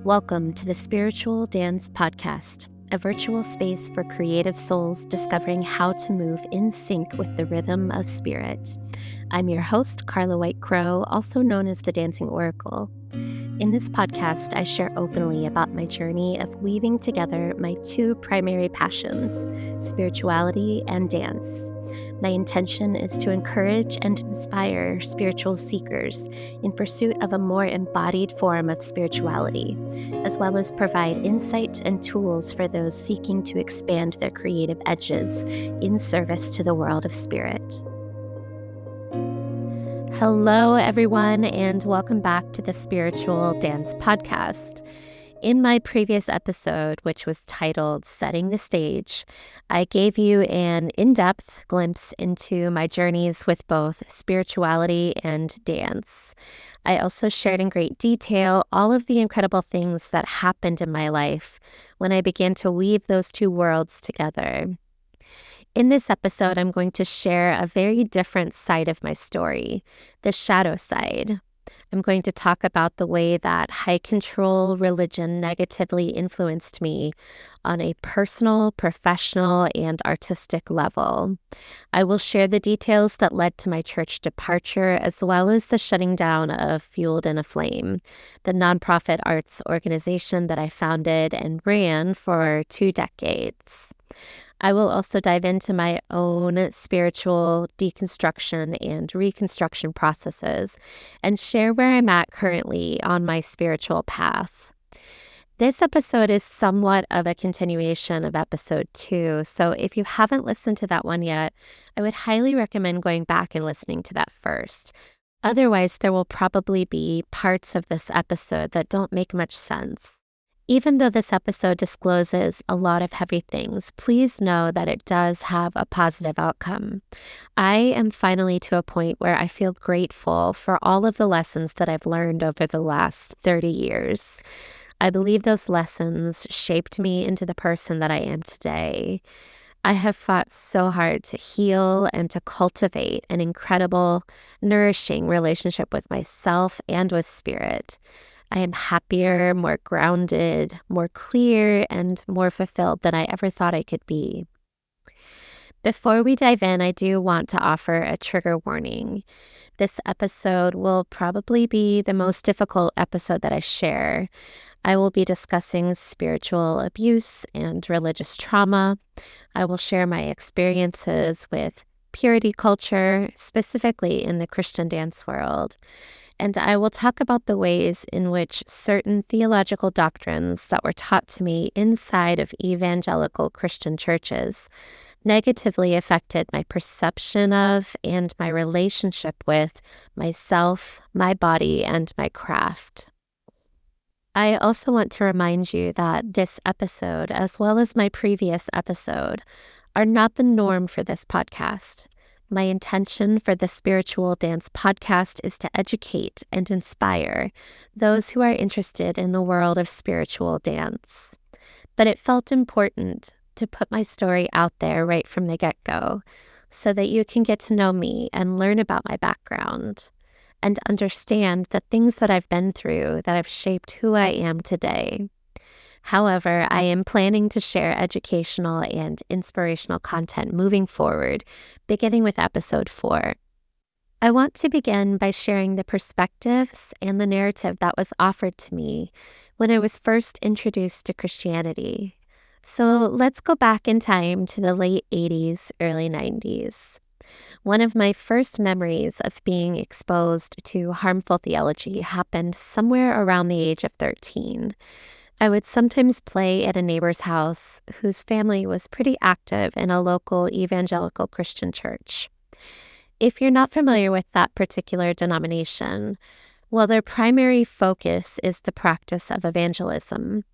Welcome to the Spiritual Dance Podcast, a virtual space for creative souls discovering how to move in sync with the rhythm of spirit. I'm your host, Carla White Crowe, also known as the Dancing Oracle. In this podcast, I share openly about my journey of weaving together my two primary passions, spirituality and dance. My intention is to encourage and inspire spiritual seekers in pursuit of a more embodied form of spirituality, as well as provide insight and tools for those seeking to expand their creative edges in service to the world of spirit. Hello, everyone, and welcome back to the Spiritual Dance Podcast. In my previous episode, which was titled Setting the Stage, I gave you an in-depth glimpse into my journeys with both spirituality and dance. I also shared in great detail all of the incredible things that happened in my life when I began to weave those two worlds together. In this episode, I'm going to share a very different side of my story, the shadow side. I'm going to talk about the way that high control religion negatively influenced me on a personal, professional, and artistic level. I will share the details that led to my church departure, as well as the shutting down of Fueled in a Flame, the nonprofit arts organization that I founded and ran for 2 decades. I will also dive into my own spiritual deconstruction and reconstruction processes and share where I'm at currently on my spiritual path. This episode is somewhat of a continuation of episode 2, so if you haven't listened to that one yet, I would highly recommend going back and listening to that first. Otherwise, there will probably be parts of this episode that don't make much sense. Even though this episode discloses a lot of heavy things, please know that it does have a positive outcome. I am finally to a point where I feel grateful for all of the lessons that I've learned over the last 30 years. I believe those lessons shaped me into the person that I am today. I have fought so hard to heal and to cultivate an incredible, nourishing relationship with myself and with spirit. I am happier, more grounded, more clear, and more fulfilled than I ever thought I could be. Before we dive in, I do want to offer a trigger warning. This episode will probably be the most difficult episode that I share. I will be discussing spiritual abuse and religious trauma. I will share my experiences with purity culture, specifically in the Christian dance world. And I will talk about the ways in which certain theological doctrines that were taught to me inside of evangelical Christian churches negatively affected my perception of and my relationship with myself, my body, and my craft. I also want to remind you that this episode, as well as my previous episode, are not the norm for this podcast. My intention for the Spiritual Dance Podcast is to educate and inspire those who are interested in the world of spiritual dance. But it felt important to put my story out there right from the get-go so that you can get to know me and learn about my background and understand the things that I've been through that have shaped who I am today. However, I am planning to share educational and inspirational content moving forward, beginning with episode 4. I want to begin by sharing the perspectives and the narrative that was offered to me when I was first introduced to Christianity. So let's go back in time to the late 80s, early 90s. One of my first memories of being exposed to harmful theology happened somewhere around the age of 13. I would sometimes play at a neighbor's house whose family was pretty active in a local evangelical Christian church. If you're not familiar with that particular denomination, well, their primary focus is the practice of evangelism.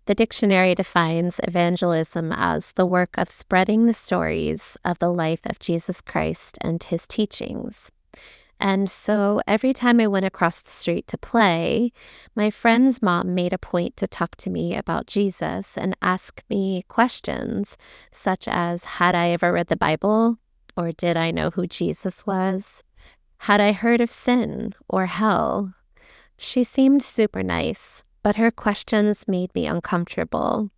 The dictionary defines evangelism as the work of spreading the stories of the life of Jesus Christ and his teachings. And so every time I went across the street to play, my friend's mom made a point to talk to me about Jesus and ask me questions such as, had I ever read the Bible? Or did I know who Jesus was? Had I heard of sin or hell? She seemed super nice. but her questions made me uncomfortable.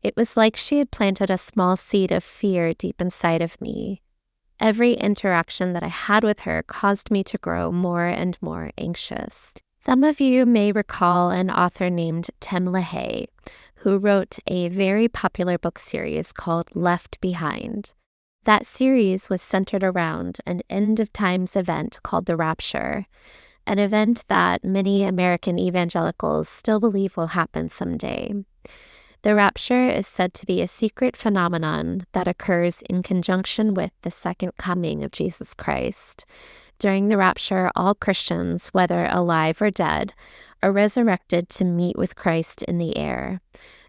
It was like she had planted a small seed of fear deep inside of me. Every interaction that I had with her caused me to grow more and more anxious. Some of you may recall an author named Tim LaHaye, who wrote a very popular book series called Left Behind. That series was centered around an end-of-times event called the Rapture, an event that many American evangelicals still believe will happen someday. The rapture is said to be a secret phenomenon that occurs in conjunction with the second coming of Jesus Christ. During the rapture, all Christians, whether alive or dead, are resurrected to meet with Christ in the air.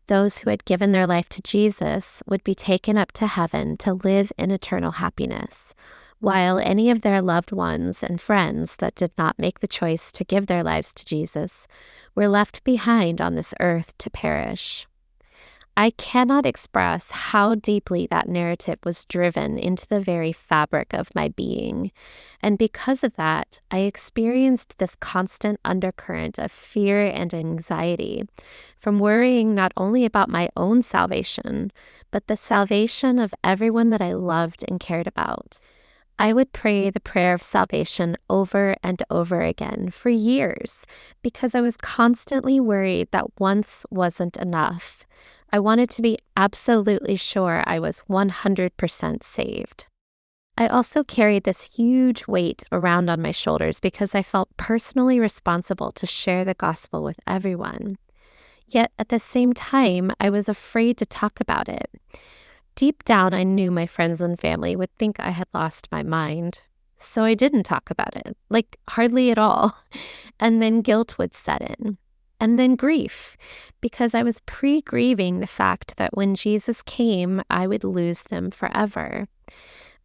Those who had given their life to Jesus would be taken up to heaven to live in eternal happiness, while any of their loved ones and friends that did not make the choice to give their lives to Jesus were left behind on this earth to perish. I cannot express how deeply that narrative was driven into the very fabric of my being, and because of that, I experienced this constant undercurrent of fear and anxiety from worrying not only about my own salvation, but the salvation of everyone that I loved and cared about. I would pray the prayer of salvation over and over again for years because I was constantly worried that once wasn't enough. I wanted to be absolutely sure I was 100% saved. I also carried this huge weight around on my shoulders because I felt personally responsible to share the gospel with everyone. Yet at the same time, I was afraid to talk about it. Deep down, I knew my friends and family would think I had lost my mind. So I didn't talk about it, like hardly at all. And then guilt would set in. And then grief, because I was pre-grieving the fact that when Jesus came, I would lose them forever.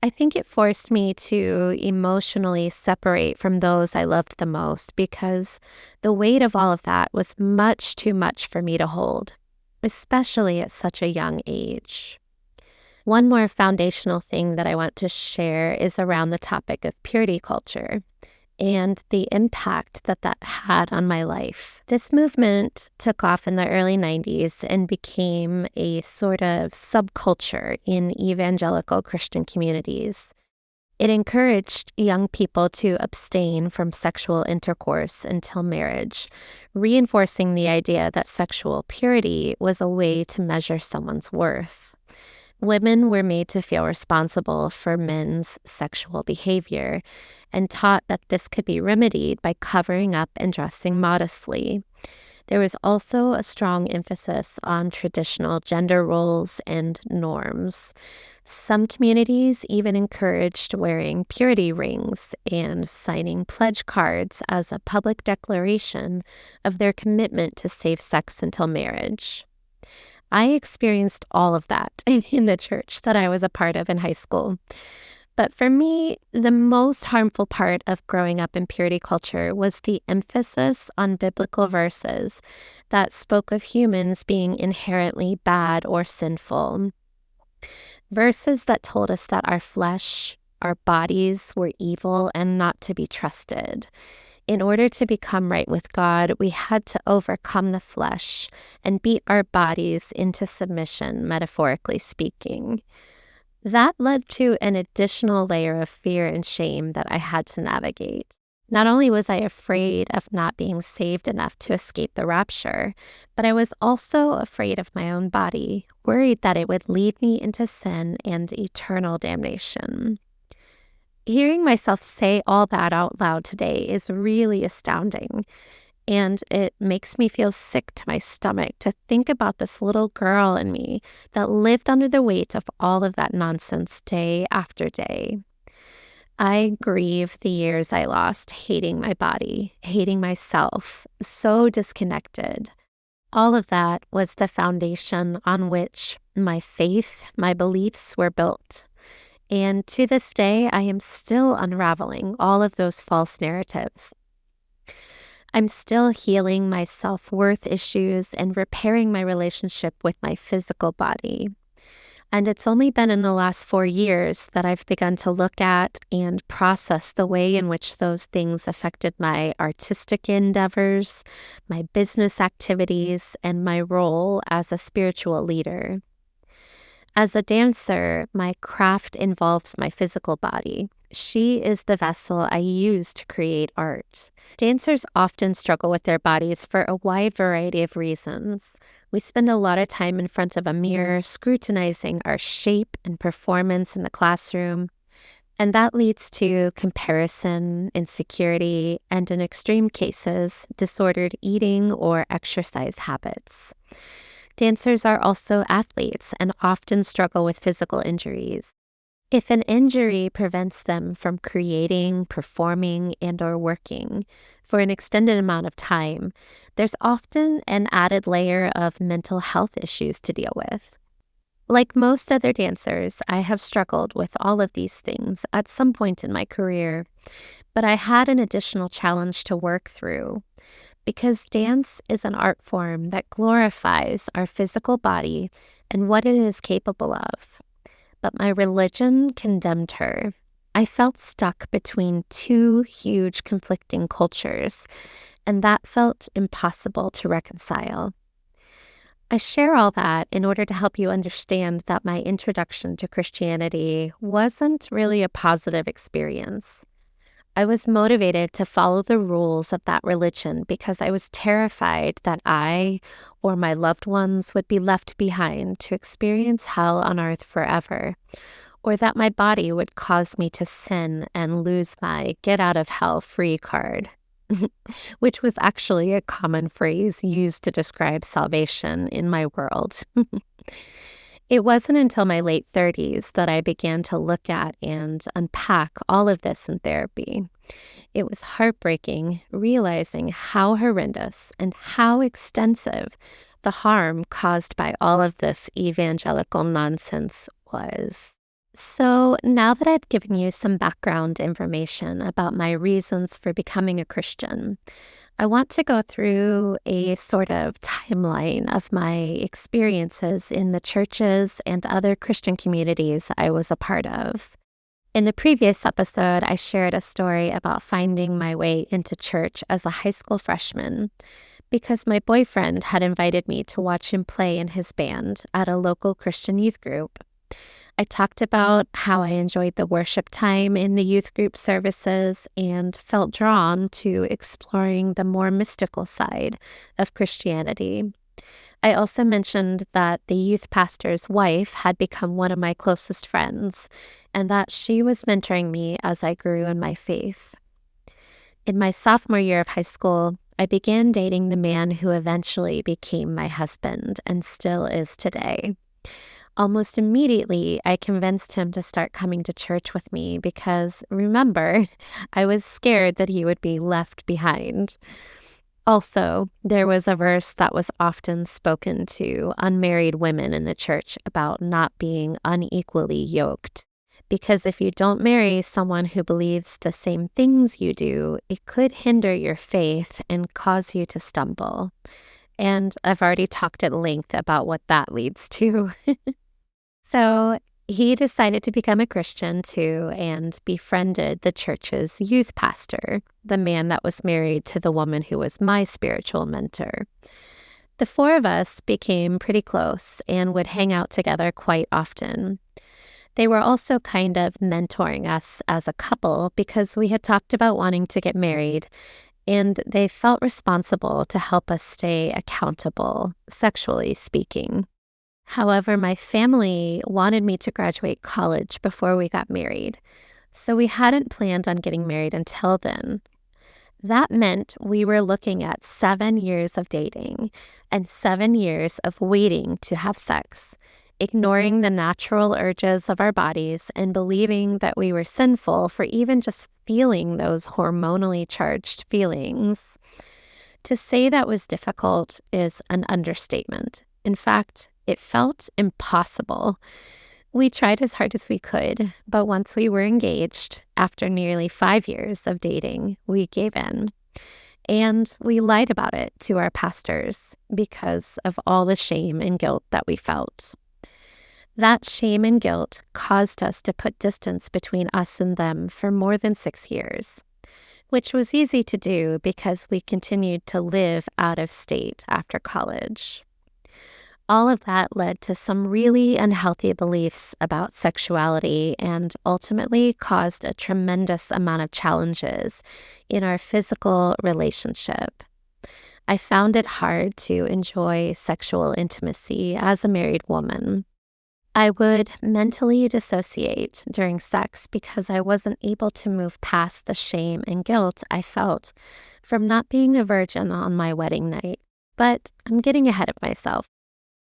I think it forced me to emotionally separate from those I loved the most because the weight of all of that was much too much for me to hold, especially at such a young age. One more foundational thing that I want to share is around the topic of purity culture and the impact that that had on my life. This movement took off in the early 90s and became a sort of subculture in evangelical Christian communities. It encouraged young people to abstain from sexual intercourse until marriage, reinforcing the idea that sexual purity was a way to measure someone's worth. Women were made to feel responsible for men's sexual behavior and taught that this could be remedied by covering up and dressing modestly. There was also a strong emphasis on traditional gender roles and norms. Some communities even encouraged wearing purity rings and signing pledge cards as a public declaration of their commitment to safe sex until marriage. I experienced all of that in the church that I was a part of in high school. But for me, the most harmful part of growing up in purity culture was the emphasis on biblical verses that spoke of humans being inherently bad or sinful. Verses that told us that our flesh, our bodies were evil and not to be trusted. In order to become right with God, we had to overcome the flesh and beat our bodies into submission, metaphorically speaking. That led to an additional layer of fear and shame that I had to navigate. Not only was I afraid of not being saved enough to escape the rapture, but I was also afraid of my own body, worried that it would lead me into sin and eternal damnation. Hearing myself say all that out loud today is really astounding, and it makes me feel sick to my stomach to think about this little girl in me that lived under the weight of all of that nonsense day after day. I grieve the years I lost hating my body, hating myself, so disconnected. All of that was the foundation on which my faith, my beliefs were built. And to this day, I am still unraveling all of those false narratives. I'm still healing my self-worth issues and repairing my relationship with my physical body. And it's only been in the last 4 years that I've begun to look at and process the way in which those things affected my artistic endeavors, my business activities, and my role as a spiritual leader. As a dancer, my craft involves my physical body. She is the vessel I use to create art. Dancers often struggle with their bodies for a wide variety of reasons. We spend a lot of time in front of a mirror scrutinizing our shape and performance in the classroom, and that leads to comparison, insecurity, and in extreme cases, disordered eating or exercise habits. Dancers are also athletes and often struggle with physical injuries. If an injury prevents them from creating, performing, and/or working for an extended amount of time, there's often an added layer of mental health issues to deal with. Like most other dancers, I have struggled with all of these things at some point in my career, but I had an additional challenge to work through. Because dance is an art form that glorifies our physical body and what it is capable of. But my religion condemned her. I felt stuck between two huge conflicting cultures, and that felt impossible to reconcile. I share all that in order to help you understand that my introduction to Christianity wasn't really a positive experience. I was motivated to follow the rules of that religion because I was terrified that I or my loved ones would be left behind to experience hell on earth forever, or that my body would cause me to sin and lose my get out of hell free card, which was actually a common phrase used to describe salvation in my world. It wasn't until my late 30s that I began to look at and unpack all of this in therapy. It was heartbreaking realizing how horrendous and how extensive the harm caused by all of this evangelical nonsense was. So now that I've given you some background information about my reasons for becoming a Christian, I want to go through a sort of timeline of my experiences in the churches and other Christian communities I was a part of. In the previous episode, I shared a story about finding my way into church as a high school freshman because my boyfriend had invited me to watch him play in his band at a local Christian youth group. I talked about how I enjoyed the worship time in the youth group services and felt drawn to exploring the more mystical side of Christianity. I also mentioned that the youth pastor's wife had become one of my closest friends and that she was mentoring me as I grew in my faith. In my sophomore year of high school, I began dating the man who eventually became my husband and still is today. Almost immediately, I convinced him to start coming to church with me because, remember, I was scared that he would be left behind. Also, there was a verse that was often spoken to unmarried women in the church about not being unequally yoked. Because if you don't marry someone who believes the same things you do, it could hinder your faith and cause you to stumble. And I've already talked at length about what that leads to. So he decided to become a Christian too and befriended the church's youth pastor, the man that was married to the woman who was my spiritual mentor. The four of us became pretty close and would hang out together quite often. They were also kind of mentoring us as a couple because we had talked about wanting to get married, and they felt responsible to help us stay accountable, sexually speaking. However, my family wanted me to graduate college before we got married, so we hadn't planned on getting married until then. That meant we were looking at 7 years of dating and 7 years of waiting to have sex, ignoring the natural urges of our bodies and believing that we were sinful for even just feeling those hormonally charged feelings. To say that was difficult is an understatement. In fact, it felt impossible. We tried as hard as we could, but once we were engaged, after nearly 5 years of dating, we gave in. And we lied about it to our pastors because of all the shame and guilt that we felt. That shame and guilt caused us to put distance between us and them for more than 6 years, which was easy to do because we continued to live out of state after college. All of that led to some really unhealthy beliefs about sexuality and ultimately caused a tremendous amount of challenges in our physical relationship. I found it hard to enjoy sexual intimacy as a married woman. I would mentally dissociate during sex because I wasn't able to move past the shame and guilt I felt from not being a virgin on my wedding night. But I'm getting ahead of myself.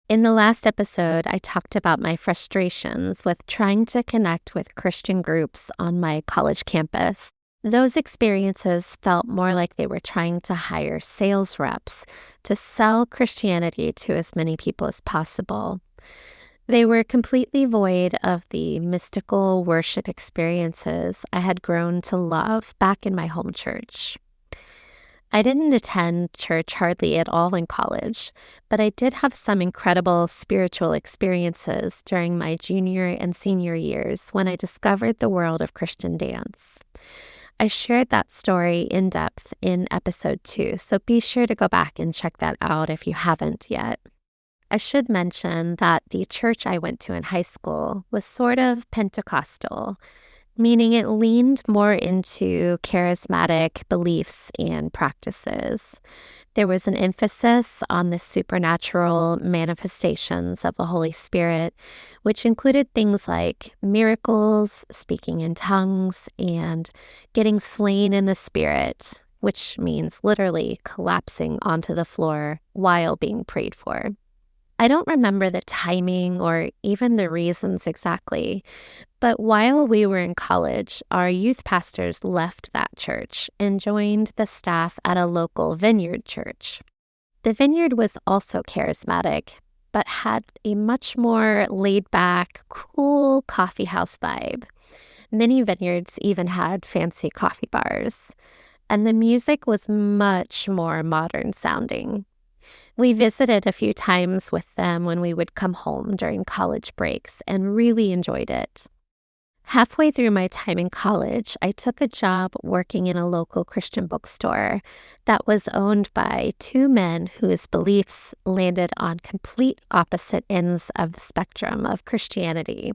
In the last episode, I talked about my frustrations with trying to connect with Christian groups on my college campus. Those experiences felt more like they were trying to hire sales reps to sell Christianity to as many people as possible. They were completely void of the mystical worship experiences I had grown to love back in my home church. I didn't attend church hardly at all in college, but I did have some incredible spiritual experiences during my junior and senior years when I discovered the world of Christian dance. I shared that story in depth in episode 2, so be sure to go back and check that out if you haven't yet. I should mention that the church I went to in high school was sort of Pentecostal, meaning it leaned more into charismatic beliefs and practices. There was an emphasis on the supernatural manifestations of the Holy Spirit, which included things like miracles, speaking in tongues, and getting slain in the Spirit, which means literally collapsing onto the floor while being prayed for. I don't remember the timing or even the reasons exactly, but while we were in college, our youth pastors left that church and joined the staff at a local vineyard church. The vineyard was also charismatic, but had a much more laid-back, cool coffee house vibe. Many vineyards even had fancy coffee bars, and the music was much more modern sounding. We visited a few times with them when we would come home during college breaks and really enjoyed it. Halfway through my time in college, I took a job working in a local Christian bookstore that was owned by 2 men whose beliefs landed on complete opposite ends of the spectrum of Christianity.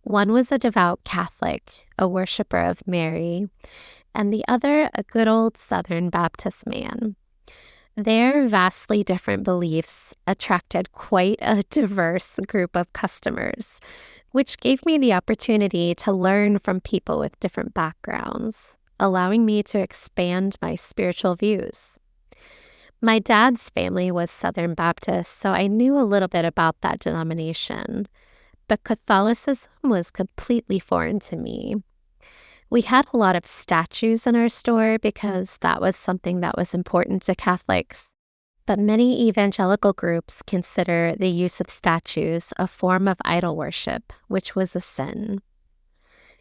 One was a devout Catholic, a worshiper of Mary, and the other a good old Southern Baptist man. Their vastly different beliefs attracted quite a diverse group of customers, which gave me the opportunity to learn from people with different backgrounds, allowing me to expand my spiritual views. My dad's family was Southern Baptist, so I knew a little bit about that denomination, but Catholicism was completely foreign to me. We had a lot of statues in our store because that was something that was important to Catholics. But many evangelical groups consider the use of statues a form of idol worship, which was a sin.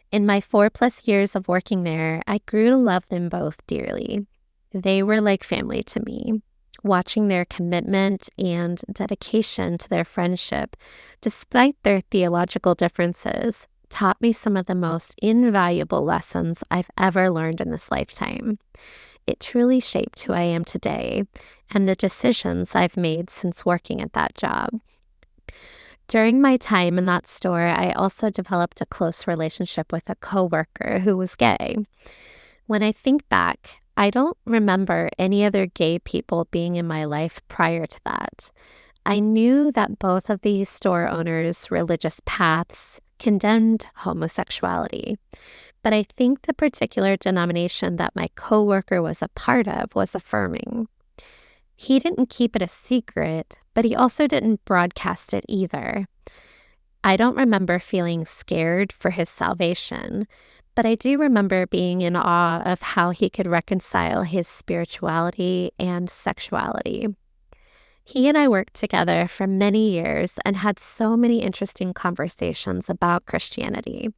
In my 4+ years of working there, I grew to love them both dearly. They were like family to me. Watching their commitment and dedication to their friendship, despite their theological differences, taught me some of the most invaluable lessons I've ever learned in this lifetime. It truly shaped who I am today and the decisions I've made since working at that job. During my time in that store, I also developed a close relationship with a coworker who was gay. When I think back, I don't remember any other gay people being in my life prior to that. I knew that both of these store owners' religious paths condemned homosexuality, but I think the particular denomination that my coworker was a part of was affirming. He didn't keep it a secret, but he also didn't broadcast it either. I don't remember feeling scared for his salvation, but I do remember being in awe of how he could reconcile his spirituality and sexuality. He and I worked together for many years and had so many interesting conversations about Christianity.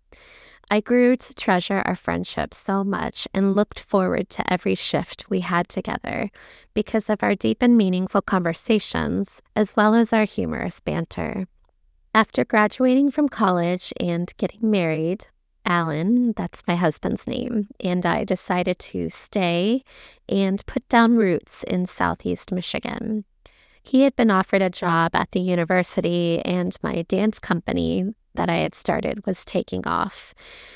I grew to treasure our friendship so much and looked forward to every shift we had together because of our deep and meaningful conversations, as well as our humorous banter. After graduating from college and getting married, Alan, that's my husband's name, and I decided to stay and put down roots in Southeast Michigan. He had been offered a job at the university, and my dance company that I had started was taking off.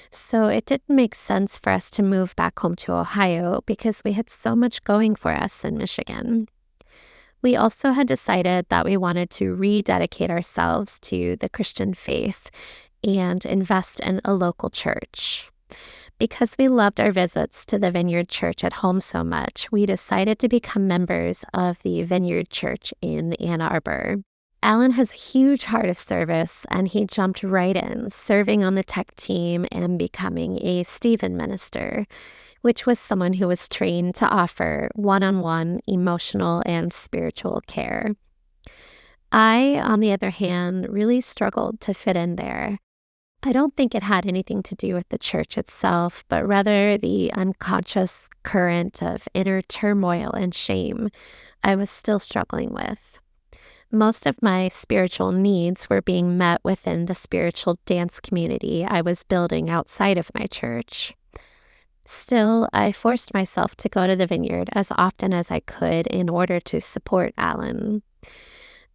So it didn't make sense for us to move back home to Ohio because we had so much going for us in Michigan. We also had decided that we wanted to rededicate ourselves to the Christian faith and invest in a local church. Because we loved our visits to the Vineyard Church at home so much, we decided to become members of the Vineyard Church in Ann Arbor. Alan has a huge heart of service, and he jumped right in, serving on the tech team and becoming a Stephen minister, which was someone who was trained to offer one-on-one emotional and spiritual care. I, on the other hand, really struggled to fit in there. I don't think it had anything to do with the church itself, but rather the unconscious current of inner turmoil and shame I was still struggling with. Most of my spiritual needs were being met within the spiritual dance community I was building outside of my church. Still, I forced myself to go to the Vineyard as often as I could in order to support Alan,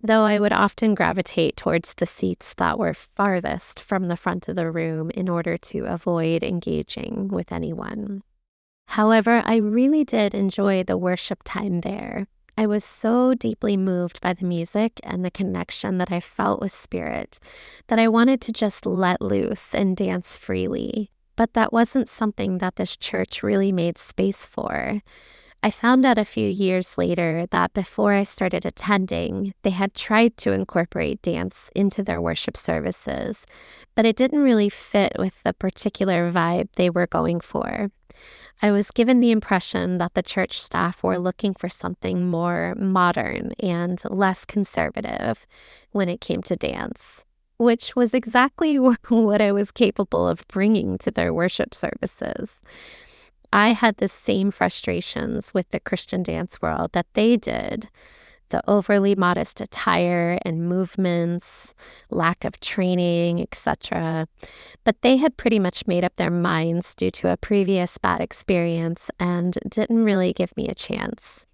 though I would often gravitate towards the seats that were farthest from the front of the room in order to avoid engaging with anyone. However, I really did enjoy the worship time there. I was so deeply moved by the music and the connection that I felt with Spirit that I wanted to just let loose and dance freely. But that wasn't something that this church really made space for. I found out a few years later that before I started attending, they had tried to incorporate dance into their worship services, but it didn't really fit with the particular vibe they were going for. I was given the impression that the church staff were looking for something more modern and less conservative when it came to dance, which was exactly what I was capable of bringing to their worship services. I had the same frustrations with the Christian dance world that they did. The overly modest attire and movements, lack of training, etc. But they had pretty much made up their minds due to a previous bad experience and didn't really give me a chance.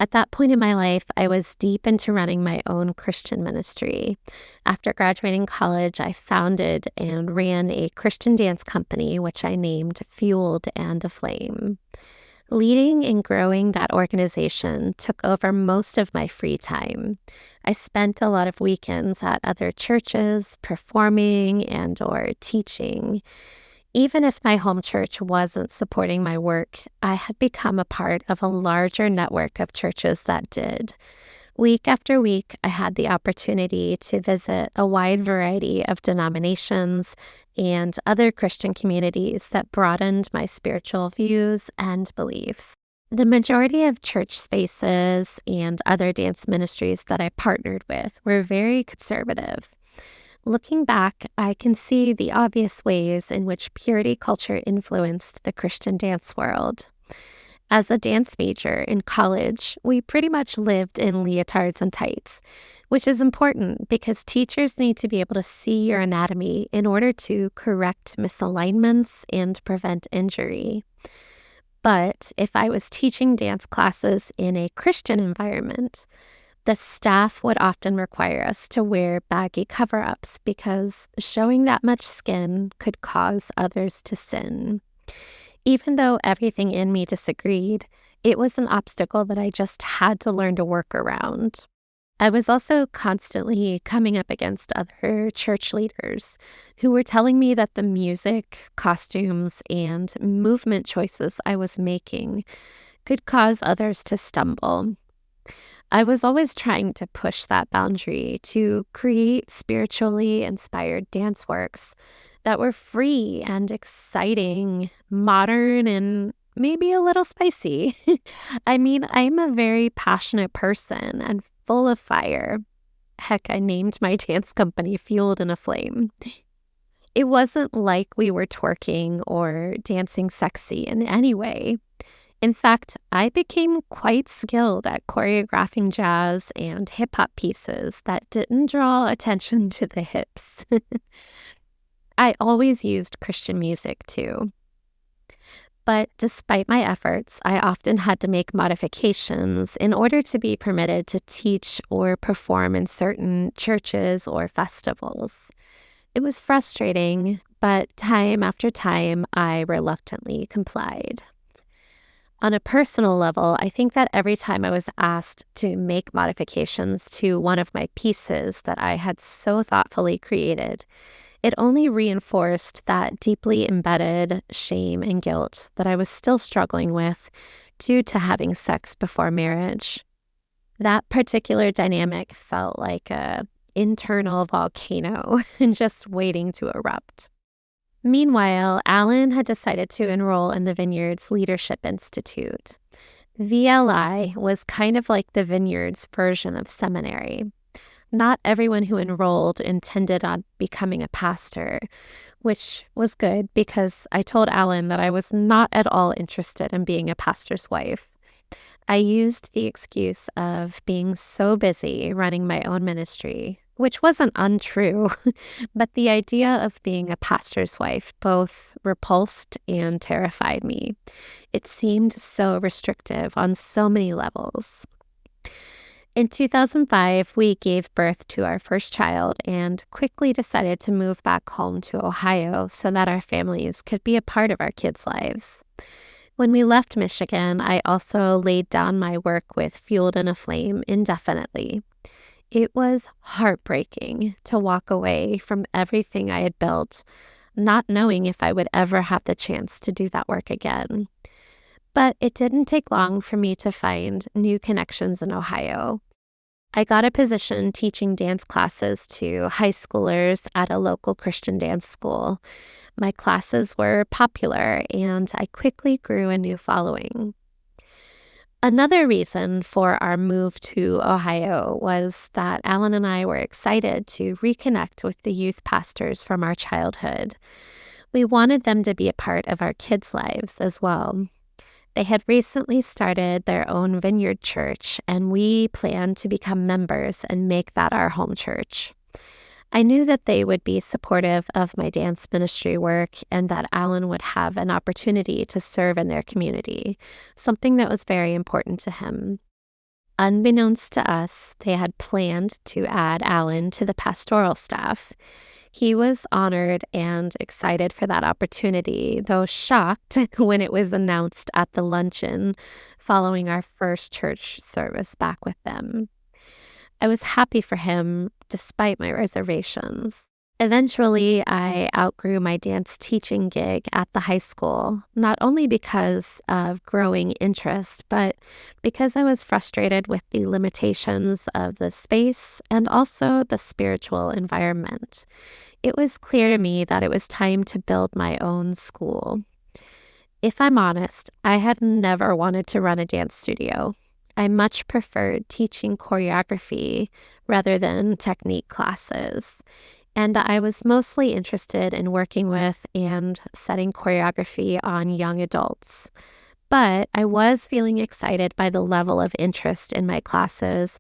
At that point in my life, I was deep into running my own Christian ministry. After graduating college, I founded and ran a Christian dance company, which I named Fueled and Aflame. Leading and growing that organization took over most of my free time. I spent a lot of weekends at other churches, performing and or teaching. Even if my home church wasn't supporting my work, I had become a part of a larger network of churches that did. Week after week, I had the opportunity to visit a wide variety of denominations and other Christian communities that broadened my spiritual views and beliefs. The majority of church spaces and other dance ministries that I partnered with were very conservative. Looking back, I can see the obvious ways in which purity culture influenced the Christian dance world. As a dance major in college, we pretty much lived in leotards and tights, which is important because teachers need to be able to see your anatomy in order to correct misalignments and prevent injury. But if I was teaching dance classes in a Christian environment, the staff would often require us to wear baggy cover-ups because showing that much skin could cause others to sin. Even though everything in me disagreed, it was an obstacle that I just had to learn to work around. I was also constantly coming up against other church leaders who were telling me that the music, costumes, and movement choices I was making could cause others to stumble. I was always trying to push that boundary to create spiritually inspired dance works that were free and exciting, modern, and maybe a little spicy. I mean, I'm a very passionate person and full of fire. Heck, I named my dance company Fueled and Aflame. It wasn't like we were twerking or dancing sexy in any way. In fact, I became quite skilled at choreographing jazz and hip hop pieces that didn't draw attention to the hips. I always used Christian music too. But despite my efforts, I often had to make modifications in order to be permitted to teach or perform in certain churches or festivals. It was frustrating, but time after time, I reluctantly complied. On a personal level, I think that every time I was asked to make modifications to one of my pieces that I had so thoughtfully created, it only reinforced that deeply embedded shame and guilt that I was still struggling with due to having sex before marriage. That particular dynamic felt like a internal volcano just waiting to erupt. Meanwhile, Alan had decided to enroll in the Vineyard's Leadership Institute. VLI was kind of like the Vineyard's version of seminary. Not everyone who enrolled intended on becoming a pastor, which was good because I told Alan that I was not at all interested in being a pastor's wife. I used the excuse of being so busy running my own ministry, which wasn't untrue, but the idea of being a pastor's wife both repulsed and terrified me. It seemed so restrictive on so many levels. In 2005, we gave birth to our first child and quickly decided to move back home to Ohio so that our families could be a part of our kids' lives. When we left Michigan, I also laid down my work with Fueled in a Flame indefinitely. It was heartbreaking to walk away from everything I had built, not knowing if I would ever have the chance to do that work again. But it didn't take long for me to find new connections in Ohio. I got a position teaching dance classes to high schoolers at a local Christian dance school. My classes were popular, and I quickly grew a new following. Another reason for our move to Ohio was that Alan and I were excited to reconnect with the youth pastors from our childhood. We wanted them to be a part of our kids' lives as well. They had recently started their own vineyard church, and we planned to become members and make that our home church. I knew that they would be supportive of my dance ministry work and that Alan would have an opportunity to serve in their community, something that was very important to him. Unbeknownst to us, they had planned to add Alan to the pastoral staff. He was honored and excited for that opportunity, though shocked when it was announced at the luncheon following our first church service back with them. I was happy for him despite my reservations. Eventually, I outgrew my dance teaching gig at the high school, not only because of growing interest, but because I was frustrated with the limitations of the space and also the spiritual environment. It was clear to me that it was time to build my own school. If I'm honest, I had never wanted to run a dance studio. I much preferred teaching choreography rather than technique classes. And I was mostly interested in working with and setting choreography on young adults. But I was feeling excited by the level of interest in my classes,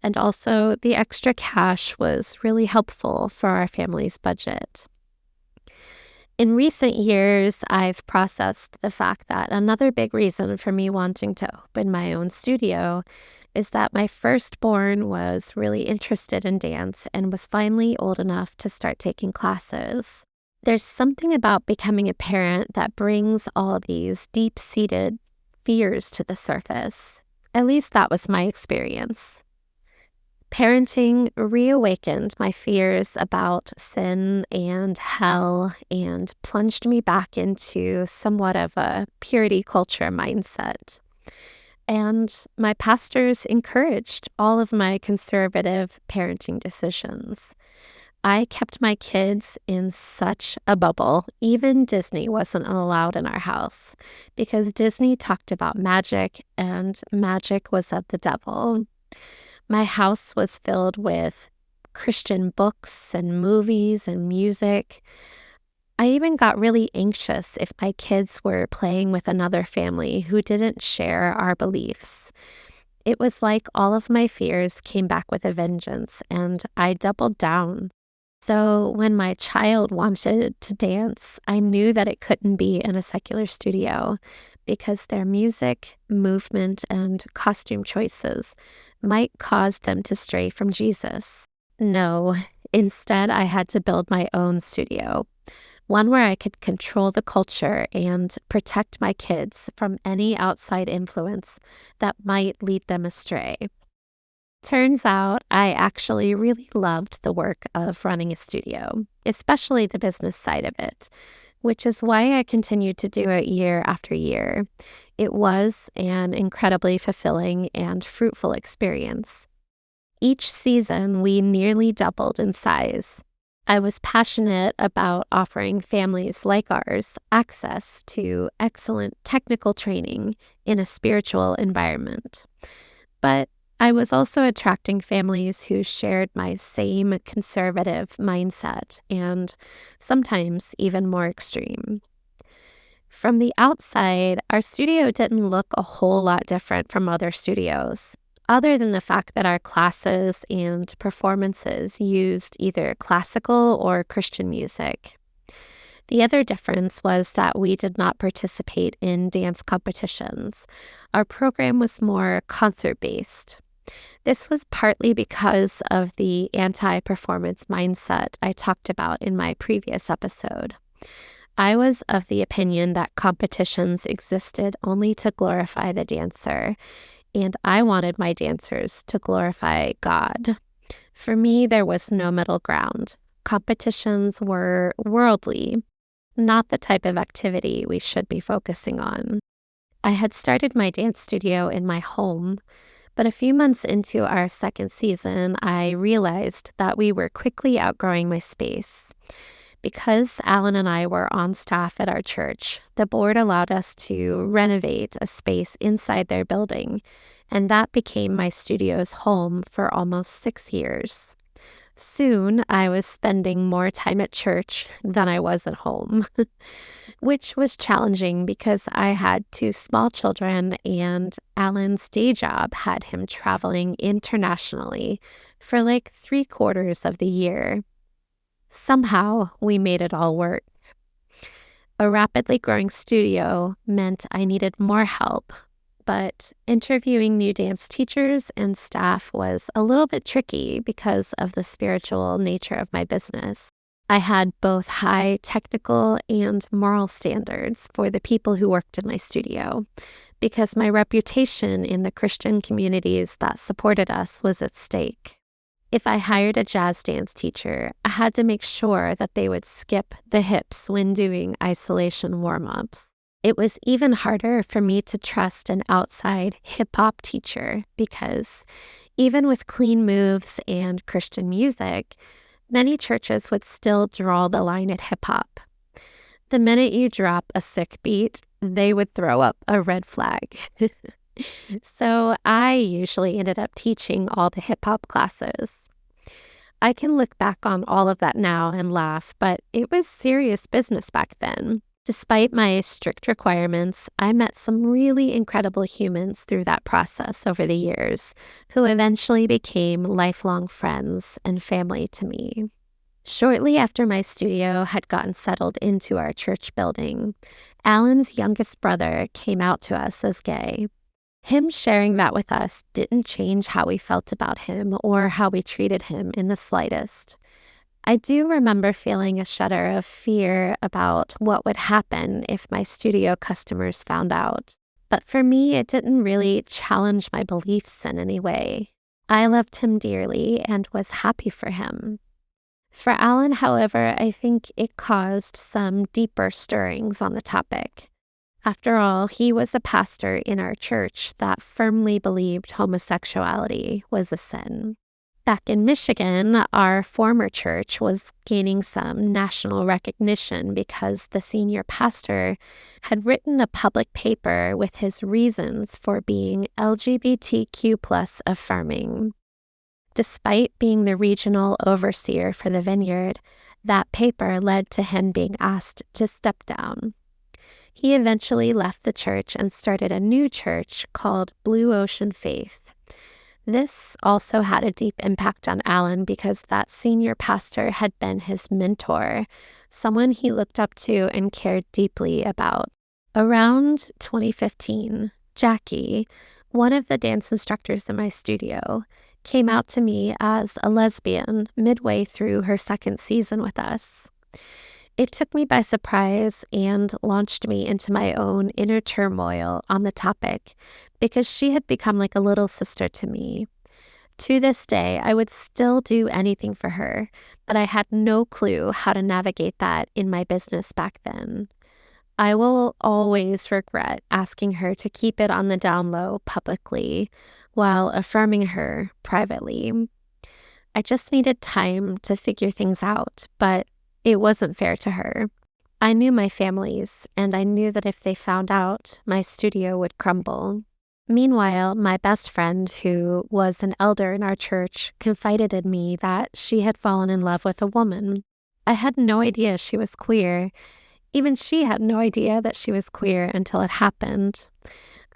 and also the extra cash was really helpful for our family's budget. In recent years, I've processed the fact that another big reason for me wanting to open my own studio is that my firstborn was really interested in dance and was finally old enough to start taking classes. There's something about becoming a parent that brings all these deep-seated fears to the surface. At least that was my experience. Parenting reawakened my fears about sin and hell and plunged me back into somewhat of a purity culture mindset. And my pastors encouraged all of my conservative parenting decisions. I kept my kids in such a bubble. Even Disney wasn't allowed in our house because Disney talked about magic, and magic was of the devil. My house was filled with Christian books and movies and music. I even got really anxious if my kids were playing with another family who didn't share our beliefs. It was like all of my fears came back with a vengeance, and I doubled down. So when my child wanted to dance, I knew that it couldn't be in a secular studio because their music, movement, and costume choices might cause them to stray from Jesus. No, instead, I had to build my own studio, one where I could control the culture and protect my kids from any outside influence that might lead them astray. Turns out I actually really loved the work of running a studio, especially the business side of it, which is why I continued to do it year after year. It was an incredibly fulfilling and fruitful experience. Each season, we nearly doubled in size. I was passionate about offering families like ours access to excellent technical training in a spiritual environment. But I was also attracting families who shared my same conservative mindset and sometimes even more extreme. From the outside, our studio didn't look a whole lot different from other studios, other than the fact that our classes and performances used either classical or Christian music. The other difference was that we did not participate in dance competitions. Our program was more concert-based. This was partly because of the anti-performance mindset I talked about in my previous episode. I was of the opinion that competitions existed only to glorify the dancer, and I wanted my dancers to glorify God. For me, there was no middle ground. Competitions were worldly, not the type of activity we should be focusing on. I had started my dance studio in my home, but a few months into our second season, I realized that we were quickly outgrowing my space. Because Alan and I were on staff at our church, the board allowed us to renovate a space inside their building, and that became my studio's home for almost 6 years. Soon, I was spending more time at church than I was at home, which was challenging because I had 2 small children, and Alan's day job had him traveling internationally for like 3/4 of the year. Somehow, we made it all work. A rapidly growing studio meant I needed more help, but interviewing new dance teachers and staff was a little bit tricky because of the spiritual nature of my business. I had both high technical and moral standards for the people who worked in my studio, because my reputation in the Christian communities that supported us was at stake. If I hired a jazz dance teacher, I had to make sure that they would skip the hips when doing isolation warm-ups. It was even harder for me to trust an outside hip-hop teacher because even with clean moves and Christian music, many churches would still draw the line at hip-hop. The minute you drop a sick beat, they would throw up a red flag. So I usually ended up teaching all the hip-hop classes. I can look back on all of that now and laugh, but it was serious business back then. Despite my strict requirements, I met some really incredible humans through that process over the years, who eventually became lifelong friends and family to me. Shortly after my studio had gotten settled into our church building, Alan's youngest brother came out to us as gay. Him sharing that with us didn't change how we felt about him or how we treated him in the slightest. I do remember feeling a shudder of fear about what would happen if my studio customers found out. But for me, it didn't really challenge my beliefs in any way. I loved him dearly and was happy for him. For Alan, however, I think it caused some deeper stirrings on the topic. After all, he was a pastor in our church that firmly believed homosexuality was a sin. Back in Michigan, our former church was gaining some national recognition because the senior pastor had written a public paper with his reasons for being LGBTQ+ affirming. Despite being the regional overseer for the vineyard, That paper led to him being asked to step down. He eventually left the church and started a new church called Blue Ocean Faith. This also had a deep impact on Alan because that senior pastor had been his mentor, someone he looked up to and cared deeply about. Around 2015, Jackie, one of the dance instructors in my studio, came out to me as a lesbian midway through her second season with us. It took me by surprise and launched me into my own inner turmoil on the topic because she had become like a little sister to me. To this day, I would still do anything for her, but I had no clue how to navigate that in my business back then. I will always regret asking her to keep it on the down low publicly while affirming her privately. I just needed time to figure things out, but it wasn't fair to her. I knew my families, and I knew that if they found out, my studio would crumble. Meanwhile, my best friend, who was an elder in our church, confided in me that she had fallen in love with a woman. I had no idea she was queer. Even she had no idea that she was queer until it happened.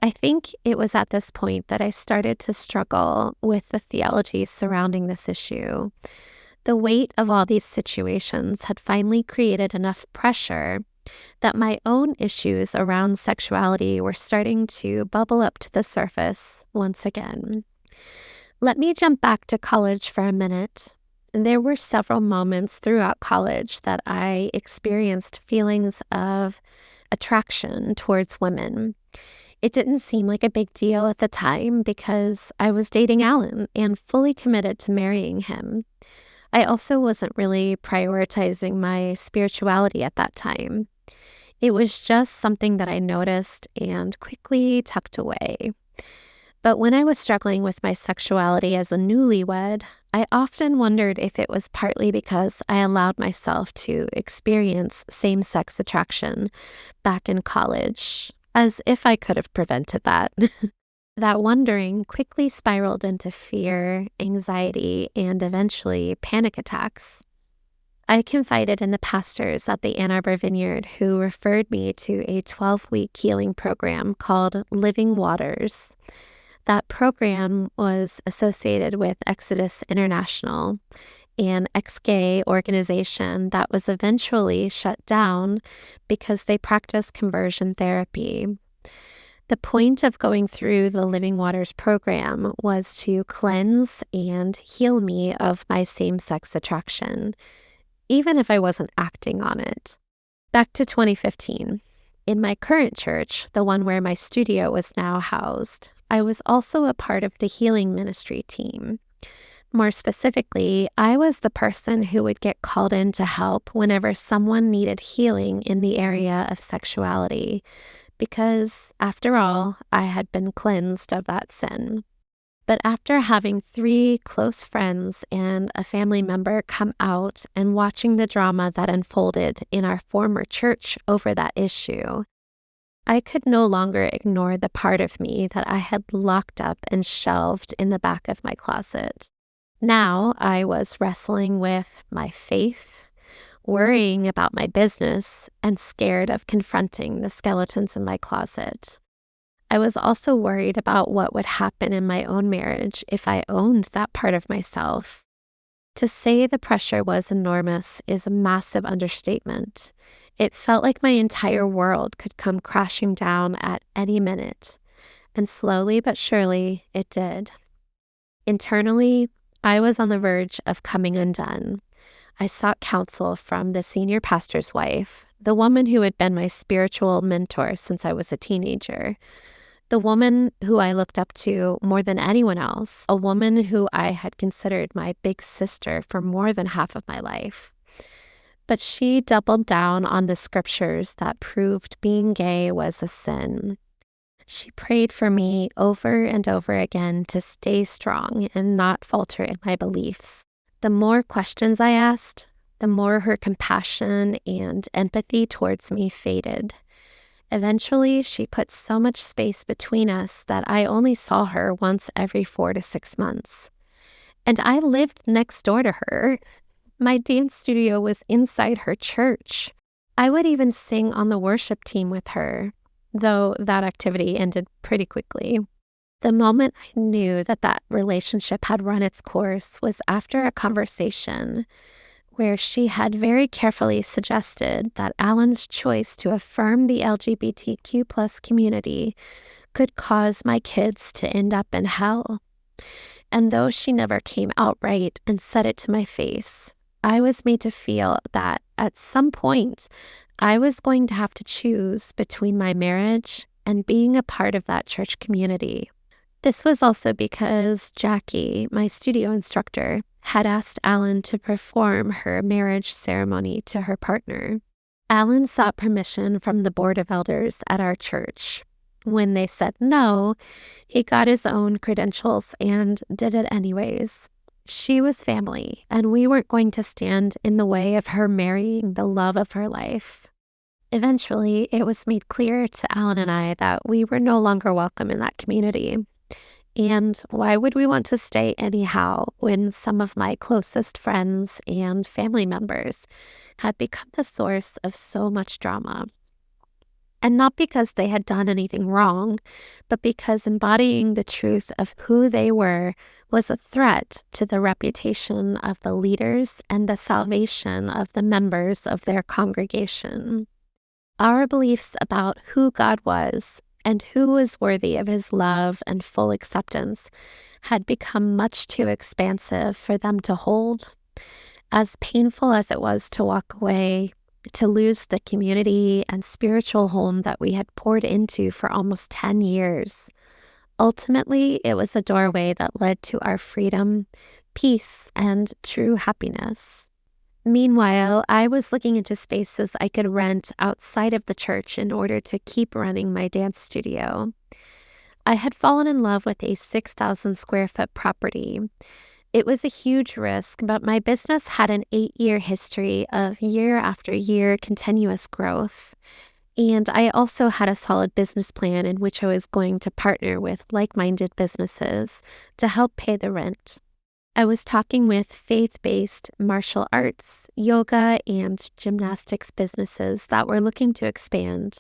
I think it was at this point that I started to struggle with the theology surrounding this issue. The weight of all these situations had finally created enough pressure that my own issues around sexuality were starting to bubble up to the surface once again. Let me jump back to college for a minute. There were several moments throughout college that I experienced feelings of attraction towards women. It didn't seem like a big deal at the time because I was dating Alan and fully committed to marrying him. I also wasn't really prioritizing my spirituality at that time. It was just something that I noticed and quickly tucked away. But when I was struggling with my sexuality as a newlywed, I often wondered if it was partly because I allowed myself to experience same-sex attraction back in college, as if I could have prevented that. That wondering quickly spiraled into fear, anxiety, and eventually panic attacks. I confided in the pastors at the Ann Arbor Vineyard who referred me to a 12-week healing program called Living Waters. That program was associated with Exodus International, an ex-gay organization that was eventually shut down because they practiced conversion therapy. The point of going through the Living Waters program was to cleanse and heal me of my same-sex attraction, even if I wasn't acting on it. Back to 2015. In my current church, the one where my studio was now housed, I was also a part of the healing ministry team. More specifically, I was the person who would get called in to help whenever someone needed healing in the area of sexuality, because, after all, I had been cleansed of that sin. But after having 3 close friends and a family member come out and watching the drama that unfolded in our former church over that issue, I could no longer ignore the part of me that I had locked up and shelved in the back of my closet. Now I was wrestling with my faith, worrying about my business, and scared of confronting the skeletons in my closet. I was also worried about what would happen in my own marriage if I owned that part of myself. To say the pressure was enormous is a massive understatement. It felt like my entire world could come crashing down at any minute, and slowly but surely it did. Internally, I was on the verge of coming undone. I sought counsel from the senior pastor's wife, the woman who had been my spiritual mentor since I was a teenager, the woman who I looked up to more than anyone else, a woman who I had considered my big sister for more than half of my life. But she doubled down on the scriptures that proved being gay was a sin. She prayed for me over and over again to stay strong and not falter in my beliefs. The more questions I asked, the more her compassion and empathy towards me faded. Eventually, she put so much space between us that I only saw her once every 4 to 6 months. And I lived next door to her. My dance studio was inside her church. I would even sing on the worship team with her, though that activity ended pretty quickly. The moment I knew that that relationship had run its course was after a conversation where she had very carefully suggested that Alan's choice to affirm the LGBTQ plus community could cause my kids to end up in hell. And though she never came outright and said it to my face, I was made to feel that at some point I was going to have to choose between my marriage and being a part of that church community. This was also because Jackie, my studio instructor, had asked Alan to perform her marriage ceremony to her partner. Alan sought permission from the board of elders at our church. When they said no, he got his own credentials and did it anyways. She was family, and we weren't going to stand in the way of her marrying the love of her life. Eventually, it was made clear to Alan and I that we were no longer welcome in that community. And why would we want to stay anyhow when some of my closest friends and family members had become the source of so much drama? And not because they had done anything wrong, but because embodying the truth of who they were was a threat to the reputation of the leaders and the salvation of the members of their congregation. Our beliefs about who God was and who was worthy of his love and full acceptance had become much too expansive for them to hold. As painful as it was to walk away, to lose the community and spiritual home that we had poured into for almost 10 years, ultimately it was a doorway that led to our freedom, peace, and true happiness. Meanwhile, I was looking into spaces I could rent outside of the church in order to keep running my dance studio. I had fallen in love with a 6,000 square foot property. It was a huge risk, but my business had an 8-year history of year after year continuous growth. And I also had a solid business plan in which I was going to partner with like-minded businesses to help pay the rent. I was talking with faith-based martial arts, yoga, and gymnastics businesses that were looking to expand.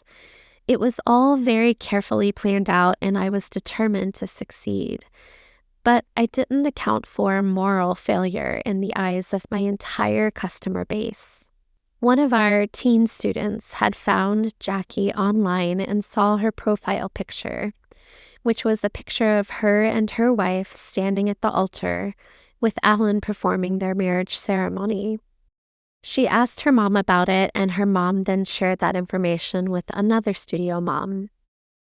It was all very carefully planned out, and I was determined to succeed. But I didn't account for moral failure in the eyes of my entire customer base. One of our teen students had found Jackie online and saw her profile picture, which was a picture of her and her wife standing at the altar, with Alan performing their marriage ceremony. She asked her mom about it, and her mom then shared that information with another studio mom.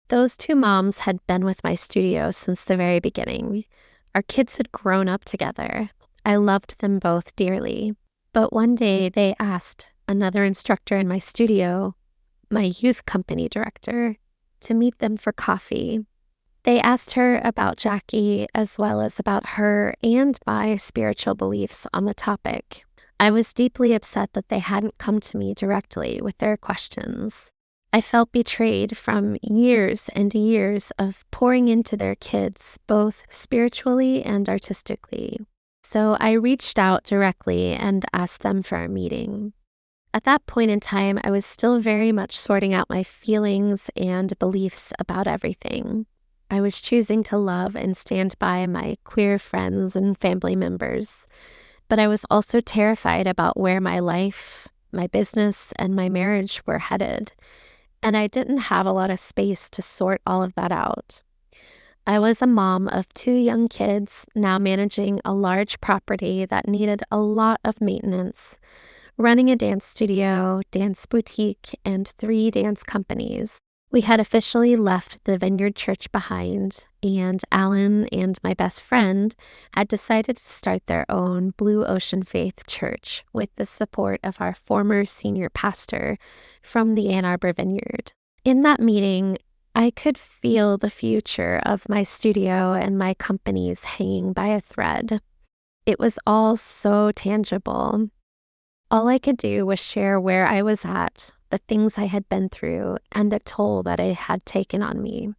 Those two moms had been with my studio since the very beginning. Our kids had grown up together. I loved them both dearly. But one day they asked another instructor in my studio, my youth company director, to meet them for coffee. They asked her about Jackie as well as about her and my spiritual beliefs on the topic. I was deeply upset that they hadn't come to me directly with their questions. I felt betrayed from years and years of pouring into their kids, both spiritually and artistically. So I reached out directly and asked them for a meeting. At that point in time, I was still very much sorting out my feelings and beliefs about everything. I was choosing to love and stand by my queer friends and family members, but I was also terrified about where my life, my business, and my marriage were headed, and I didn't have a lot of space to sort all of that out. I was a mom of 2 young kids, now managing a large property that needed a lot of maintenance, running a dance studio, dance boutique, and 3 dance companies. We had officially left the Vineyard Church behind, and Alan and my best friend had decided to start their own Blue Ocean Faith Church with the support of our former senior pastor from the Ann Arbor Vineyard. In that meeting, I could feel the future of my studio and my companies hanging by a thread. It was all so tangible. All I could do was share where I was at, the things I had been through, and the toll that it had taken on me.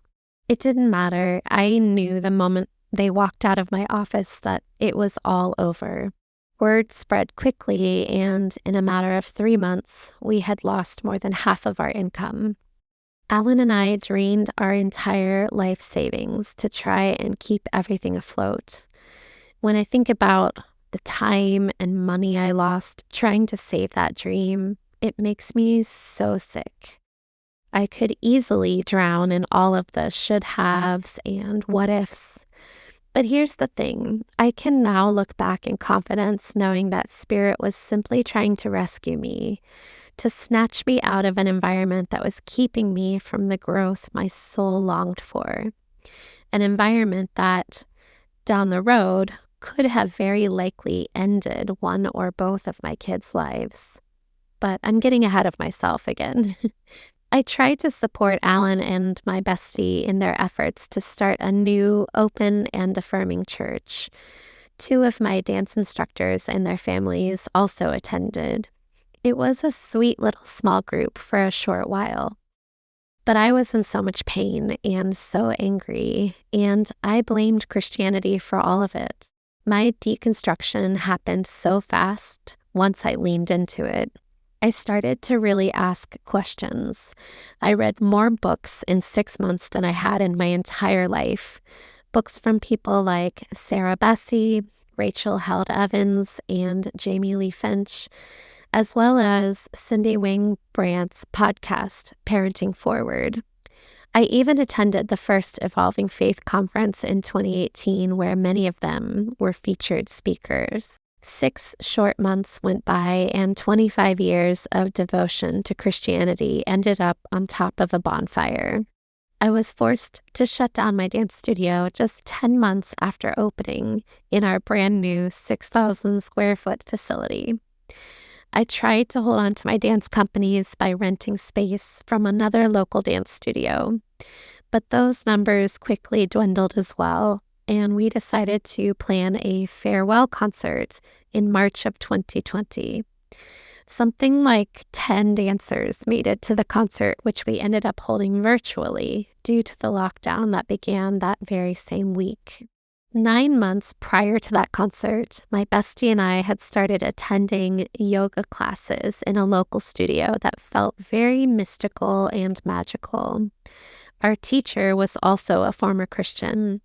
It didn't matter. I knew the moment they walked out of my office that it was all over. Word spread quickly, and in a matter of 3 months, we had lost more than half of our income. Alan and I drained our entire life savings to try and keep everything afloat. When I think about the time and money I lost trying to save that dream, it makes me so sick. I could easily drown in all of the should-haves and what-ifs. But here's the thing, I can now look back in confidence knowing that Spirit was simply trying to rescue me, to snatch me out of an environment that was keeping me from the growth my soul longed for. An environment that, down the road, could have very likely ended one or both of my kids' lives. But I'm getting ahead of myself again. I tried to support Alan and my bestie in their efforts to start a new, open, and affirming church. 2 of my dance instructors and their families also attended. It was a sweet little small group for a short while. But I was in so much pain and so angry, and I blamed Christianity for all of it. My deconstruction happened so fast once I leaned into it. I started to really ask questions. I read more books in 6 months than I had in my entire life. Books from people like Sarah Bessey, Rachel Held Evans, and Jamie Lee Finch, as well as Cindy Wing Brandt's podcast, Parenting Forward. I even attended the first Evolving Faith conference in 2018, where many of them were featured speakers. 6 short months went by, and 25 years of devotion to Christianity ended up on top of a bonfire. I was forced to shut down my dance studio just 10 months after opening in our brand new 6,000 square foot facility. I tried to hold on to my dance companies by renting space from another local dance studio, but those numbers quickly dwindled as well, and we decided to plan a farewell concert in March of 2020. Something like 10 dancers made it to the concert, which we ended up holding virtually due to the lockdown that began that very same week. 9 months prior to that concert, my bestie and I had started attending yoga classes in a local studio that felt very mystical and magical. Our teacher was also a former Christian.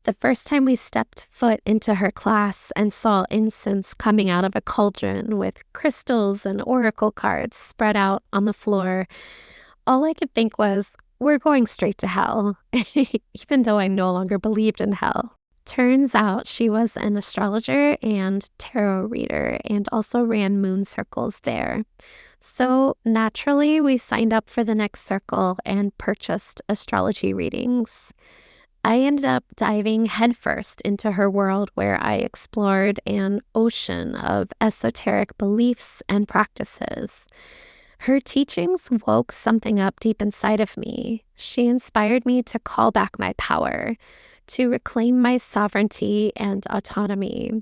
The first time we stepped foot into her class and saw incense coming out of a cauldron with crystals and oracle cards spread out on the floor, all I could think was, we're going straight to hell, even though I no longer believed in hell. Turns out she was an astrologer and tarot reader and also ran moon circles there. So naturally, we signed up for the next circle and purchased astrology readings. I ended up diving headfirst into her world, where I explored an ocean of esoteric beliefs and practices. Her teachings woke something up deep inside of me. She inspired me to call back my power, to reclaim my sovereignty and autonomy.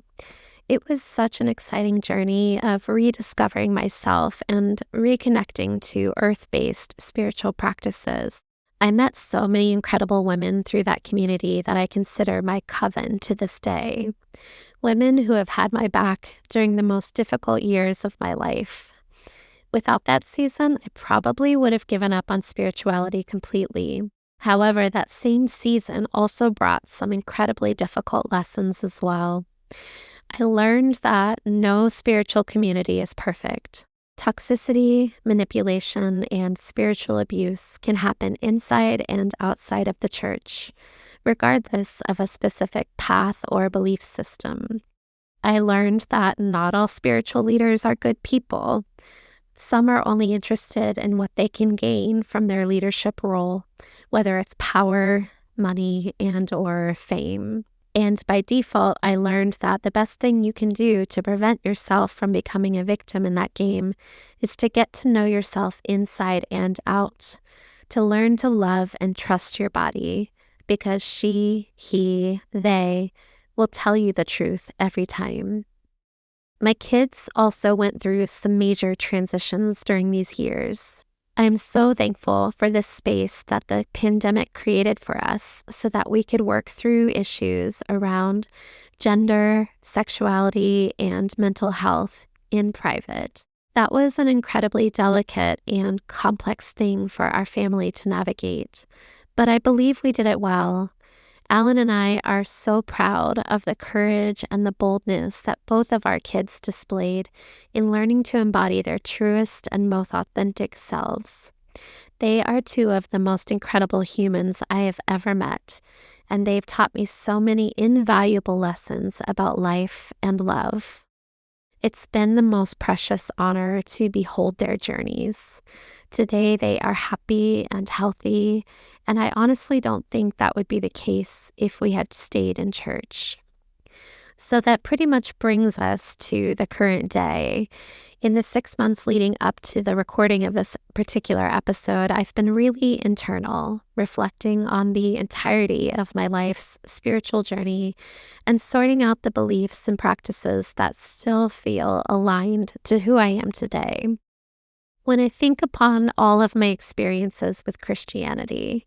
It was such an exciting journey of rediscovering myself and reconnecting to earth-based spiritual practices. I met so many incredible women through that community that I consider my coven to this day. Women who have had my back during the most difficult years of my life. Without that season, I probably would have given up on spirituality completely. However, that same season also brought some incredibly difficult lessons as well. I learned that no spiritual community is perfect. Toxicity, manipulation, and spiritual abuse can happen inside and outside of the church, regardless of a specific path or belief system. I learned that not all spiritual leaders are good people. Some are only interested in what they can gain from their leadership role, whether it's power, money, and/or fame. And by default, I learned that the best thing you can do to prevent yourself from becoming a victim in that game is to get to know yourself inside and out, to learn to love and trust your body, because she, he, they will tell you the truth every time. My kids also went through some major transitions during these years. I'm so thankful for this space that the pandemic created for us so that we could work through issues around gender, sexuality, and mental health in private. That was an incredibly delicate and complex thing for our family to navigate, but I believe we did it well. Alan and I are so proud of the courage and the boldness that both of our kids displayed in learning to embody their truest and most authentic selves. They are two of the most incredible humans I have ever met, and they've taught me so many invaluable lessons about life and love. It's been the most precious honor to behold their journeys. Today, they are happy and healthy, and I honestly don't think that would be the case if we had stayed in church. So that pretty much brings us to the current day. In the 6 months leading up to the recording of this particular episode, I've been really internal, reflecting on the entirety of my life's spiritual journey and sorting out the beliefs and practices that still feel aligned to who I am today. When I think upon all of my experiences with Christianity,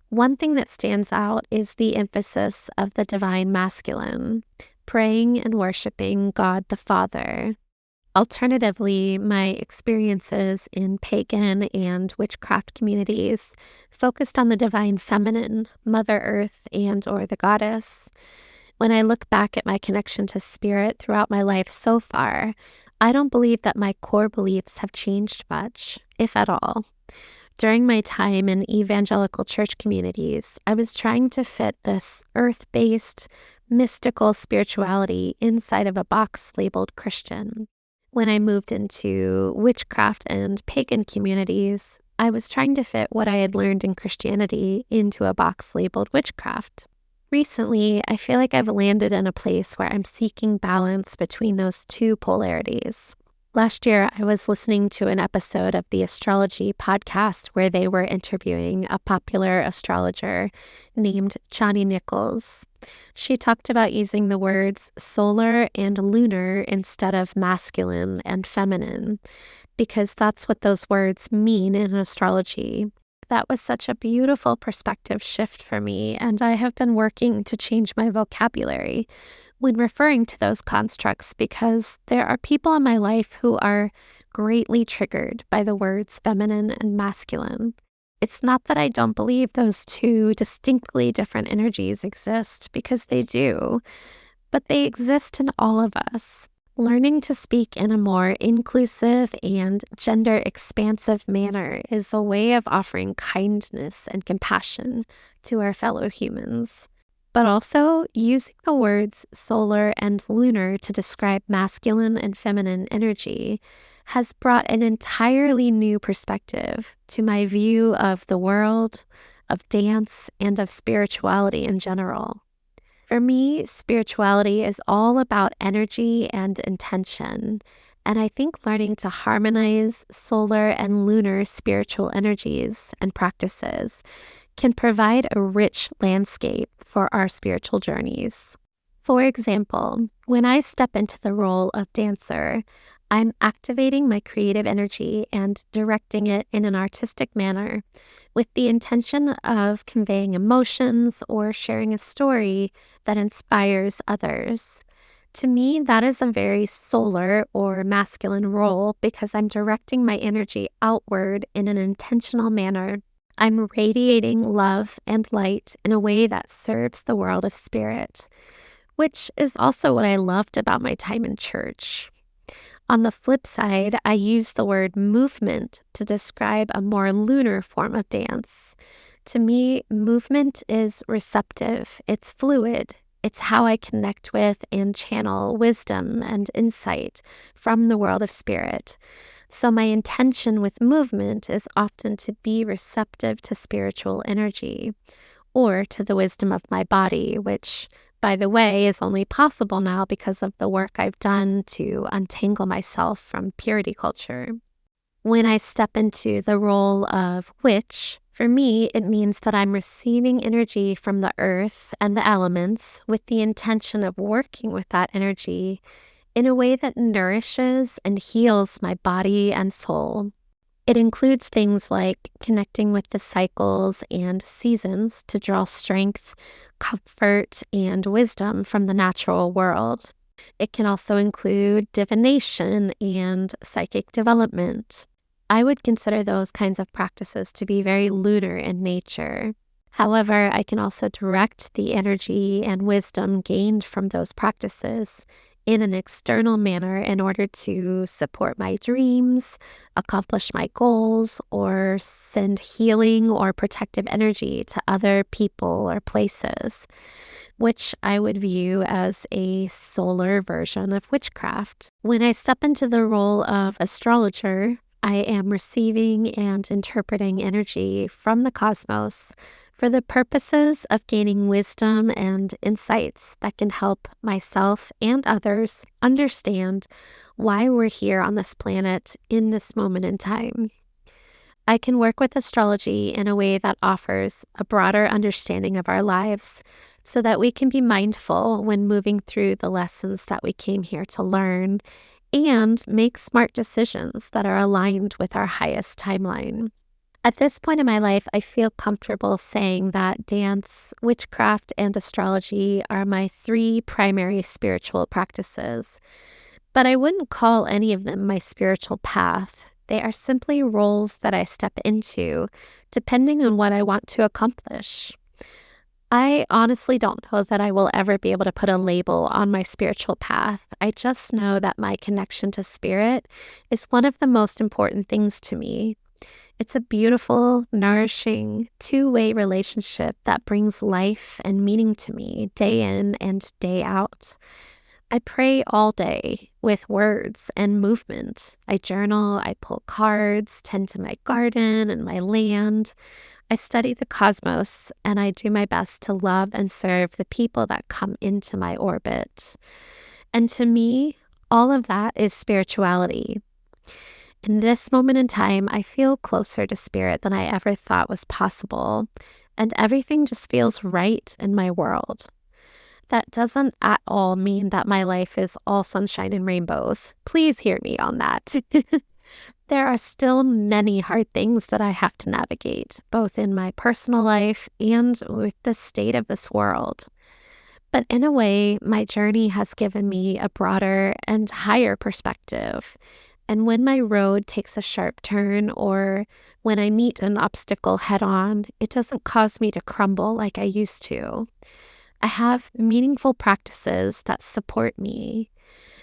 one thing that stands out is the emphasis of the divine masculine, praying and worshiping God the Father. Alternatively, my experiences in pagan and witchcraft communities focused on the divine feminine, Mother Earth and/or the goddess. When I look back at my connection to spirit throughout my life so far, I don't believe that my core beliefs have changed much, if at all. During my time in evangelical church communities, I was trying to fit this earth-based, mystical spirituality inside of a box labeled Christian. When I moved into witchcraft and pagan communities, I was trying to fit what I had learned in Christianity into a box labeled witchcraft. Recently, I feel like I've landed in a place where I'm seeking balance between those two polarities. Last year, I was listening to an episode of the Astrology podcast where they were interviewing a popular astrologer named Chani Nichols. She talked about using the words solar and lunar instead of masculine and feminine, because that's what those words mean in astrology. That was such a beautiful perspective shift for me, and I have been working to change my vocabulary when referring to those constructs because there are people in my life who are greatly triggered by the words feminine and masculine. It's not that I don't believe those two distinctly different energies exist, because they do, but they exist in all of us. Learning to speak in a more inclusive and gender expansive manner is a way of offering kindness and compassion to our fellow humans. But also, using the words solar and lunar to describe masculine and feminine energy has brought an entirely new perspective to my view of the world, of dance, and of spirituality in general. For me, spirituality is all about energy and intention, and I think learning to harmonize solar and lunar spiritual energies and practices can provide a rich landscape for our spiritual journeys. For example, when I step into the role of dancer, I'm activating my creative energy and directing it in an artistic manner with the intention of conveying emotions or sharing a story that inspires others. To me, that is a very solar or masculine role because I'm directing my energy outward in an intentional manner. I'm radiating love and light in a way that serves the world of spirit, which is also what I loved about my time in church. On the flip side, I use the word movement to describe a more lunar form of dance. To me, movement is receptive, it's fluid, it's how I connect with and channel wisdom and insight from the world of spirit. So my intention with movement is often to be receptive to spiritual energy or to the wisdom of my body, which, by the way, is only possible now because of the work I've done to untangle myself from purity culture. When I step into the role of witch, for me, it means that I'm receiving energy from the earth and the elements with the intention of working with that energy in a way that nourishes and heals my body and soul. It includes things like connecting with the cycles and seasons to draw strength, comfort, and wisdom from the natural world. It can also include divination and psychic development. I would consider those kinds of practices to be very lunar in nature. However, I can also direct the energy and wisdom gained from those practices in an external manner in order to support my dreams, accomplish my goals, or send healing or protective energy to other people or places, which I would view as a solar version of witchcraft. When I step into the role of astrologer, I am receiving and interpreting energy from the cosmos for the purposes of gaining wisdom and insights that can help myself and others understand why we're here on this planet in this moment in time. I can work with astrology in a way that offers a broader understanding of our lives so that we can be mindful when moving through the lessons that we came here to learn and make smart decisions that are aligned with our highest timeline. At this point in my life, I feel comfortable saying that dance, witchcraft, and astrology are my 3 primary spiritual practices. But I wouldn't call any of them my spiritual path. They are simply roles that I step into, depending on what I want to accomplish. I honestly don't know that I will ever be able to put a label on my spiritual path. I just know that my connection to spirit is one of the most important things to me. It's a beautiful, nourishing, two-way relationship that brings life and meaning to me day in and day out. I pray all day with words and movement. I journal, I pull cards, tend to my garden and my land. I study the cosmos, and I do my best to love and serve the people that come into my orbit. And to me, all of that is spirituality. In this moment in time, I feel closer to spirit than I ever thought was possible, and everything just feels right in my world. That doesn't at all mean that my life is all sunshine and rainbows. Please hear me on that. There are still many hard things that I have to navigate, both in my personal life and with the state of this world. But in a way, my journey has given me a broader and higher perspective. And when my road takes a sharp turn or when I meet an obstacle head on, it doesn't cause me to crumble like I used to. I have meaningful practices that support me.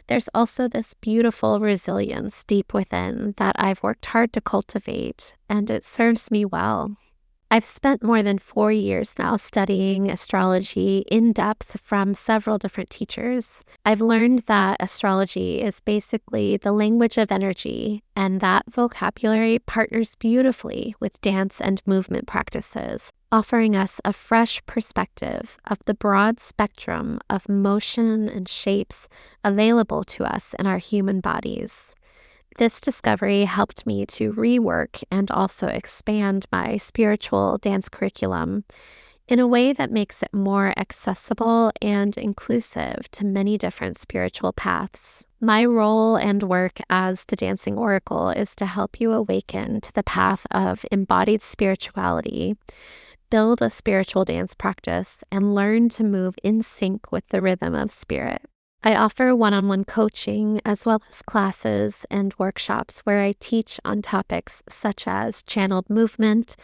There's also this beautiful resilience deep within that I've worked hard to cultivate, and it serves me well. I've spent more than 4 years now studying astrology in depth from several different teachers. I've learned that astrology is basically the language of energy, and that vocabulary partners beautifully with dance and movement practices, offering us a fresh perspective of the broad spectrum of motion and shapes available to us in our human bodies. This discovery helped me to rework and also expand my spiritual dance curriculum in a way that makes it more accessible and inclusive to many different spiritual paths. My role and work as the Dancing Oracle is to help you awaken to the path of embodied spirituality, build a spiritual dance practice, and learn to move in sync with the rhythm of spirit. I offer one-on-one coaching as well as classes and workshops where I teach on topics such as channeled movement,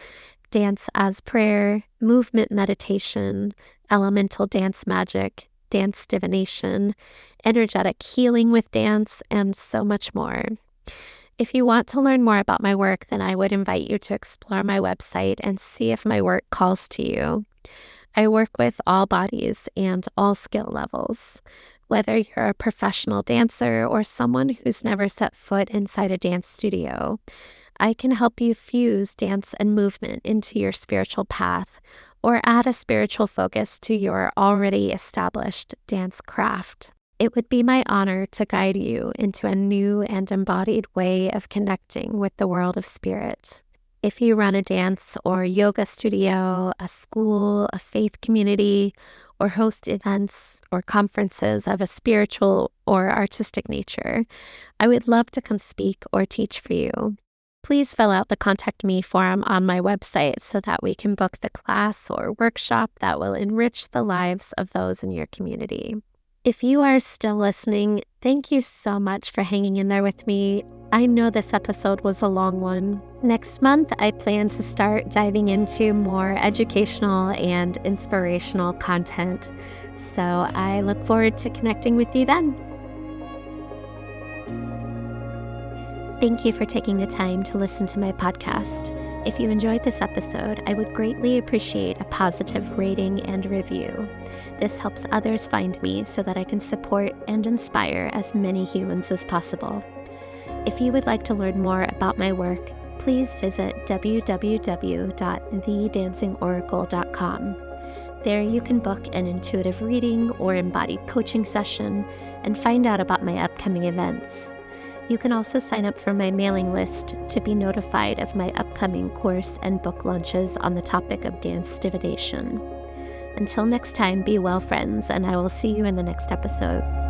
dance as prayer, movement meditation, elemental dance magic, dance divination, energetic healing with dance, and so much more. If you want to learn more about my work, then I would invite you to explore my website and see if my work calls to you. I work with all bodies and all skill levels. Whether you're a professional dancer or someone who's never set foot inside a dance studio, I can help you fuse dance and movement into your spiritual path or add a spiritual focus to your already established dance craft. It would be my honor to guide you into a new and embodied way of connecting with the world of spirit. If you run a dance or yoga studio, a school, a faith community, or host events or conferences of a spiritual or artistic nature, I would love to come speak or teach for you. please fill out the Contact Me form on my website so that we can book the class or workshop that will enrich the lives of those in your community. If you are still listening, thank you so much for hanging in there with me. I know this episode was a long one. Next month, I plan to start diving into more educational and inspirational content. So I look forward to connecting with you then. Thank you for taking the time to listen to my podcast. If you enjoyed this episode, I would greatly appreciate a positive rating and review. This helps others find me so that I can support and inspire as many humans as possible. If you would like to learn more about my work, please visit www.thedancingoracle.com. There you can book an intuitive reading or embodied coaching session and find out about my upcoming events. You can also sign up for my mailing list to be notified of my upcoming course and book launches on the topic of dance divination. Until next time, be well, friends, and I will see you in the next episode.